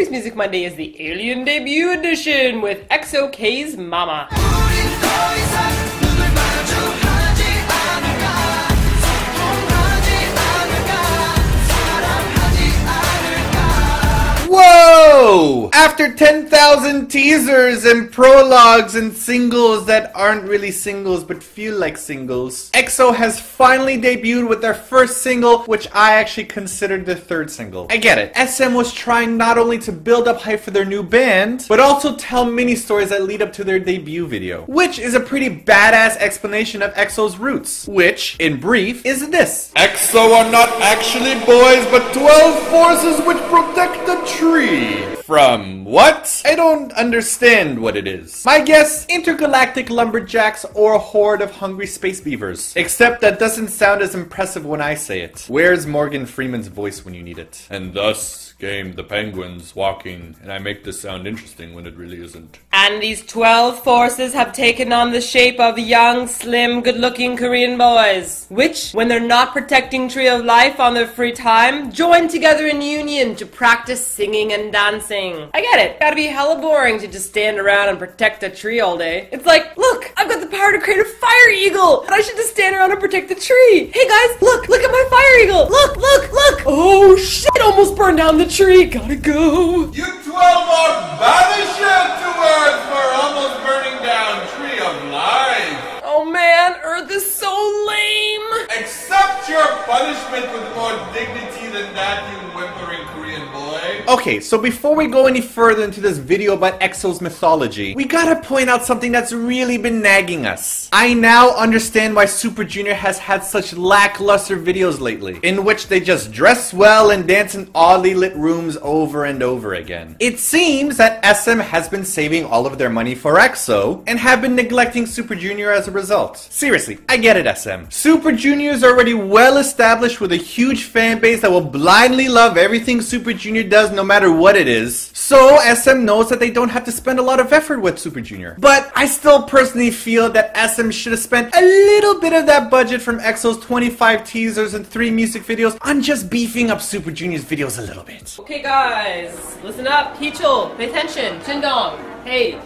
today's Music Monday is the Alien Debut Edition with EXO-K's Mama. Whoa! After 10,000 teasers and prologues and singles that aren't really singles but feel like singles, EXO has finally debuted with their first single, which I actually considered their third single. I get it. SM was trying not only to build up hype for their new band, but also tell mini stories that lead up to their debut video, which is a pretty badass explanation of EXO's roots, which, in brief, is this. EXO are not actually boys, but 12 forces which protect the tree. From what? I don't understand what it is. My guess, intergalactic lumberjacks or a horde of hungry space beavers. Except that doesn't sound as impressive when I say it. Where's Morgan Freeman's voice when you need it? And thus came the penguins walking, and I make this sound interesting when it really isn't. And these 12 forces have taken on the shape of young, slim, good-looking Korean boys, which, when they're not protecting Tree of Life on their free time, join together in union to practice singing and dancing. I get it. Gotta be hella boring to just stand around and protect a tree all day. It's like, look, I've got the power to create a fire eagle, and I should just stand around and protect the tree. Hey guys, look at my fire eagle. Look. Oh shit, almost burned down the tree. Gotta go. You 12 are banished to Earth for almost burning down Tree of Life. Oh man, Earth is so lame. Accept your punishment with more dignity than that, you whimpering Korean boy. Okay, so before we go any further into this video about EXO's mythology, we gotta point out something that's really been nagging us. I now understand why Super Junior has had such lackluster videos lately, in which they just dress well and dance in oddly lit rooms over and over again. It seems that SM has been saving all of their money for EXO, and have been neglecting Super Junior as a result. Seriously, I get it, SM. Super Junior is already well established with a huge fan base that will blindly love everything Super Junior does no matter what it is. So SM knows that they don't have to spend a lot of effort with Super Junior. But I still personally feel that SM should have spent a little bit of that budget from EXO's 25 teasers and 3 music videos on just beefing up Super Junior's videos a little bit. Okay guys, listen up. Hichul, pay attention. Shindong, hey.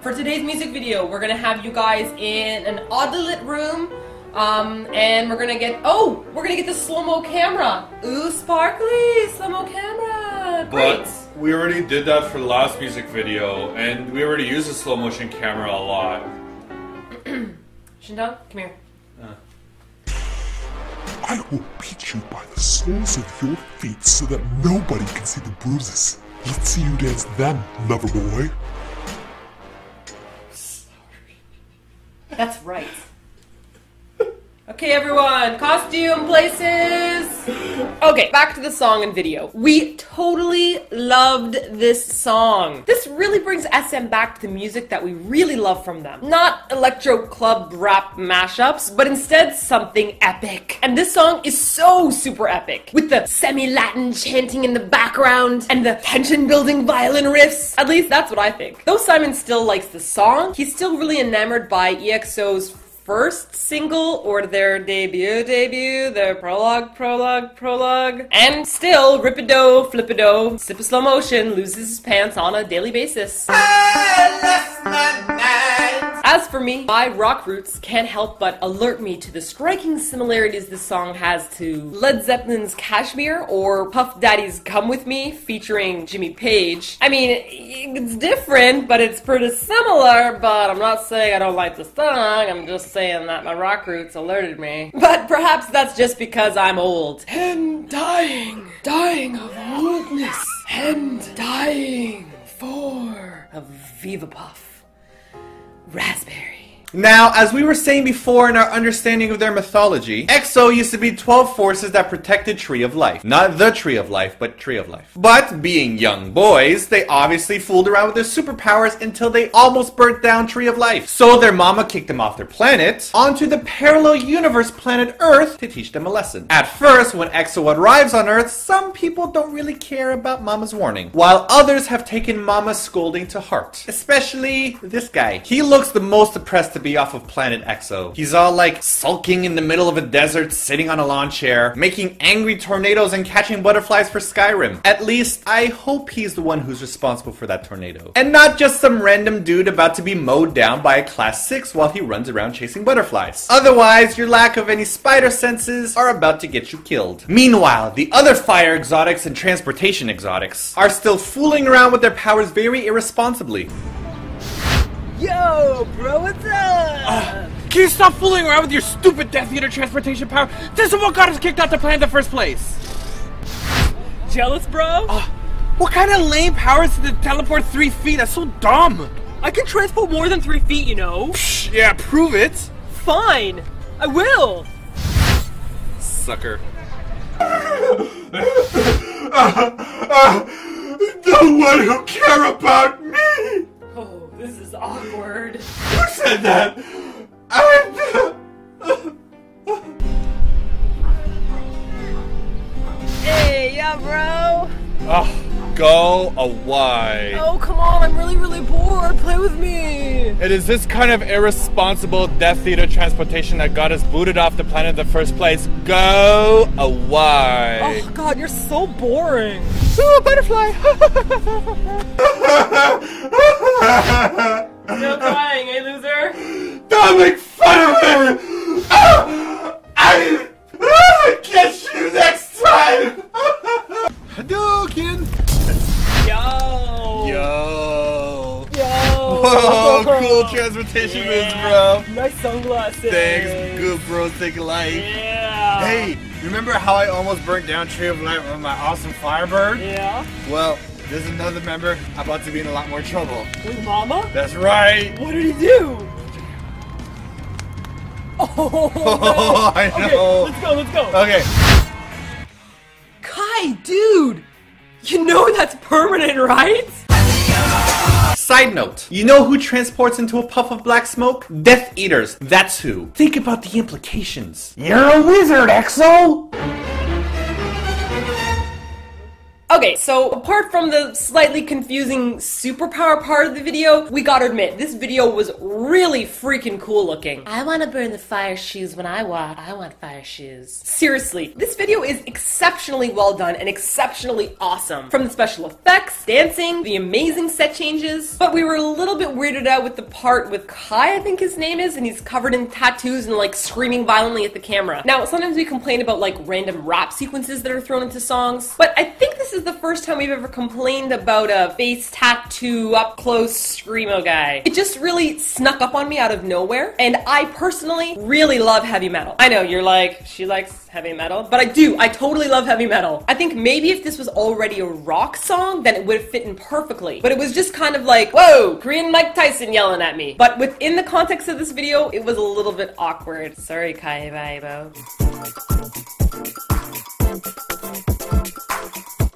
For today's music video, we're gonna have you guys in an oddly lit room, and we're gonna get the slow-mo camera. Ooh, sparkly slow-mo camera. Great. But we already did that for the last music video, and we already used a slow motion camera a lot. Shindong, come here. I will beat you by the soles of your feet so that nobody can see the bruises. Let's see you dance then, lover boy. That's right. Okay, everyone, costume places. Okay, back to the song and video. We totally loved this song. This really brings SM back to the music that we really love from them. Not electro club rap mashups, but instead something epic. And this song is so super epic, with the semi-Latin chanting in the background and the tension-building violin riffs. At least that's what I think. Though Simon still likes the song, he's still really enamored by EXO's first single, or their debut, their prologue, and still Ripido, Flippido, sip of slow motion, loses his pants on a daily basis. As for me, my rock roots can't help but alert me to the striking similarities this song has to Led Zeppelin's Kashmir or Puff Daddy's Come With Me featuring Jimmy Page. I mean, it's different, but it's pretty similar, but I'm not saying I don't like the song, I'm just saying that my rock roots alerted me. But perhaps that's just because I'm old. And dying of oldness, and dying for a Viva Puff raspberry. Now, as we were saying before in our understanding of their mythology, EXO used to be 12 forces that protected Tree of Life. Not the Tree of Life, but Tree of Life. But, being young boys, they obviously fooled around with their superpowers until they almost burnt down Tree of Life. So their mama kicked them off their planet, onto the parallel universe planet Earth to teach them a lesson. At first, when EXO arrives on Earth, some people don't really care about mama's warning, while others have taken mama's scolding to heart. Especially this guy. He looks the most depressed to be off of Planet EXO. He's all like sulking in the middle of a desert, sitting on a lawn chair, making angry tornadoes and catching butterflies for Skyrim. At least, I hope he's the one who's responsible for that tornado. And not just some random dude about to be mowed down by a class 6 while he runs around chasing butterflies. Otherwise, your lack of any spider senses are about to get you killed. Meanwhile, the other fire exotics and transportation exotics are still fooling around with their powers very irresponsibly. Yo, bro, what's up? Can you stop fooling around with your stupid Death Eater transportation power? This is what got us kicked out the planet in the first place. Jealous, bro? What kind of lame power is to teleport 3 feet? That's so dumb. I can transport more than 3 feet, you know. Psh, yeah, prove it. Fine, I will. Sucker. The one who care about me! Oh, this is awkward. Who said that? Hey, yeah, bro. Go away. Oh, come on, I'm really bored. Play with me. It is this kind of irresponsible Death Eater transportation that got us booted off the planet in the first place. Go away. Oh, God, you're so boring. Oh, butterfly. Still crying, eh, loser? Don't make fun of me! I catch you next time! Hadouken. Yo. Yo. Yo. Whoa, cool transportation moves, bro. Nice sunglasses. Thanks, good bros, take a life. Yeah. Hey, remember how I almost burnt down Tree of Light with my awesome Firebird? Yeah. Well, there's another member about to be in a lot more trouble. With Mama? That's right. What did he do? Oh, Oh, I know. Okay, let's go. Okay. Kai, dude! You know that's permanent, right? Side note, you know who transports into a puff of black smoke? Death Eaters, that's who. Think about the implications. You're a wizard, EXO! Okay, so apart from the slightly confusing superpower part of the video, we gotta admit, this video was really freaking cool looking. I wanna burn the fire shoes when I walk. I want fire shoes. Seriously, this video is exceptionally well done and exceptionally awesome. From the special effects, dancing, the amazing set changes, but we were a little bit weirded out with the part with Kai, I think his name is, and he's covered in tattoos and like screaming violently at the camera. Now, sometimes we complain about like random rap sequences that are thrown into songs, but I think this is the first time we've ever complained about a face tattoo up close screamo guy. It just really snuck up on me out of nowhere, and I personally really love heavy metal. I know you're like, she likes heavy metal, but I do. I totally love heavy metal. I think maybe if this was already a rock song, then it would have fit in perfectly. But it was just kind of like, whoa, Korean Mike Tyson yelling at me. But within the context of this video, it was a little bit awkward. Sorry, Kai Vaibo.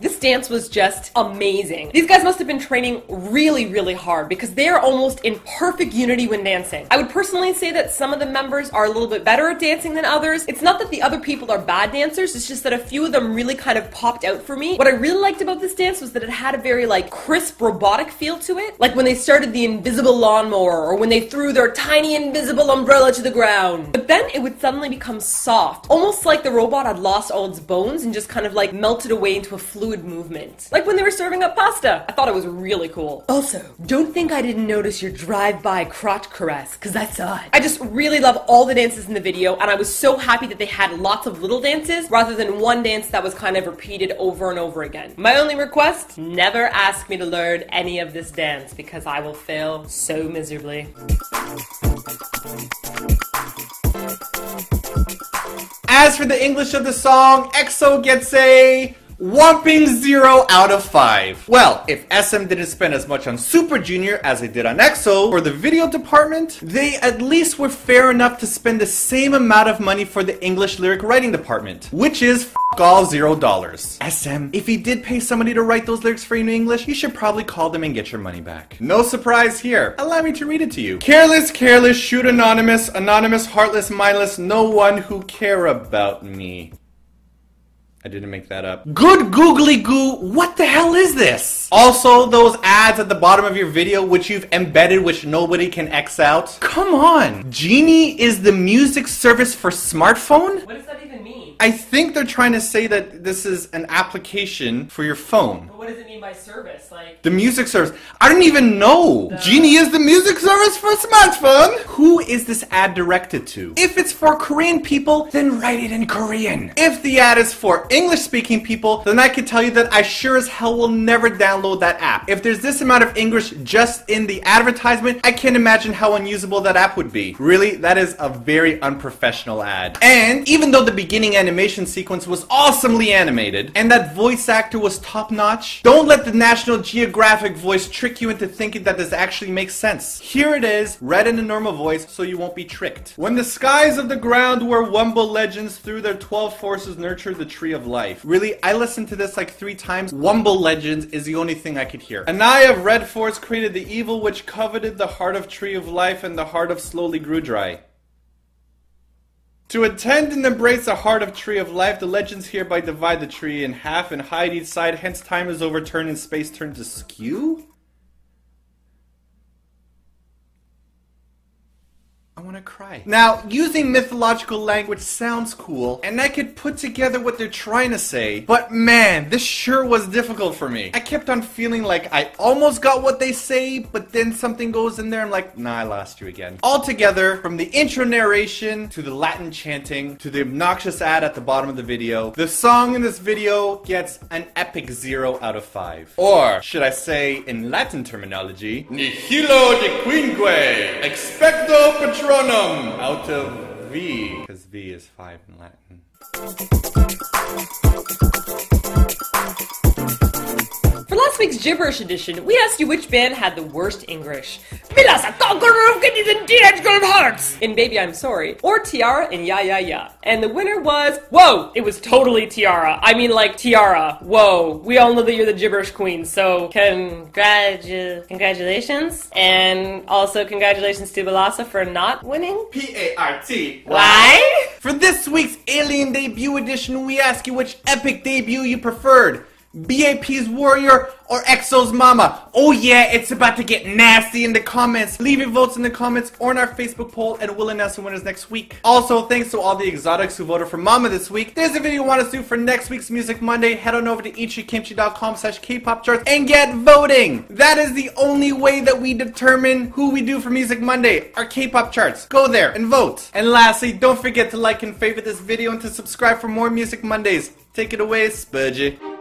This dance was just amazing. These guys must have been training really hard because they are almost in perfect unity when dancing. I would personally say that some of the members are a little bit better at dancing than others. It's not that the other people are bad dancers, it's just that a few of them really kind of popped out for me. What I really liked about this dance was that it had a very like crisp robotic feel to it. Like when they started the invisible lawnmower or when they threw their tiny invisible umbrella to the ground. But then it would suddenly become soft, almost like the robot had lost all its bones and just kind of like melted away into a fluid movement. Like when they were serving up pasta. I thought it was really cool. Also, don't think I didn't notice your drive-by crotch caress, because I saw it. I just really love all the dances in the video, and I was so happy that they had lots of little dances rather than one dance that was kind of repeated over and over again. My only request, never ask me to learn any of this dance because I will fail so miserably. As for the English of the song, EXO gets a whopping 0 out of 5. Well, if SM didn't spend as much on Super Junior as they did on EXO for the video department, they at least were fair enough to spend the same amount of money for the English lyric writing department, which is all $0. SM, if you did pay somebody to write those lyrics for you in English, you should probably call them and get your money back. No surprise here. Allow me to read it to you. Careless, careless, shoot anonymous, anonymous, heartless, mindless, no one who care about me. I didn't make that up. Good googly goo, what the hell is this? Also, those ads at the bottom of your video which you've embedded which nobody can X out. Come on. Genie is the music service for smartphone? What does that even mean? I think they're trying to say that this is an application for your phone. But what does it mean by service? Like, The music service. I don't even know. Genie is the music service for smartphone. Who is this ad directed to? If it's for Korean people, then write it in Korean. If the ad is for English-speaking people, then I can tell you that I sure as hell will never download that app. If there's this amount of English just in the advertisement, I can't imagine how unusable that app would be. Really, that is a very unprofessional ad. And even though the beginning animation sequence was awesomely animated, and that voice actor was top-notch, don't let the National Geographic voice trick you into thinking that this actually makes sense. Here it is, read in a normal voice, so you won't be tricked. When the skies of the ground where Wumble legends through their 12 forces nurture the tree of life. Really, I listened to this like 3 times. Wumble legends is the only thing I could hear. An eye of red force created the evil which coveted the heart of tree of life, and the heart of slowly grew dry. To attend and embrace the heart of tree of life, the legends hereby divide the tree in half and hide each side, hence time is overturned and space turns askew? I want to cry. Now, using mythological language sounds cool, and I could put together what they're trying to say, but man, this sure was difficult for me. I kept on feeling like I almost got what they say, but then something goes in there, I'm like, nah, I lost you again. Altogether, from the intro narration, to the Latin chanting, to the obnoxious ad at the bottom of the video, the song in this video gets an epic 0 out of 5. Or, should I say, in Latin terminology, Nihilo de quinque, expecto patronum. out of V, because V is 5 in Latin. for last week's gibberish edition, we asked you which band had the worst English. In Baby I'm Sorry, or Tiara in Ya Ya Ya. And the winner was, whoa, it was totally Tiara. I mean like Tiara, whoa. We all know that you're the gibberish queen, so congratulations. And also congratulations to Balasa for not winning. P-A-R-T. Why? For this week's Alien Debut Edition, we ask you which epic debut you preferred. BAP's Warrior or EXO's Mama? Oh yeah, it's about to get nasty in the comments. Leave your votes in the comments or in our Facebook poll, and we'll announce the winners next week. Also, thanks to all the exotics who voted for Mama this week. There's a video you want us to do for next week's Music Monday. Head on over to ichikimchi.com/Kpop charts and get voting. That is the only way that we determine who we do for Music Monday, our K-pop charts. Go there and vote. And lastly, don't forget to like and favorite this video and to subscribe for more Music Mondays. Take it away, Spudgy.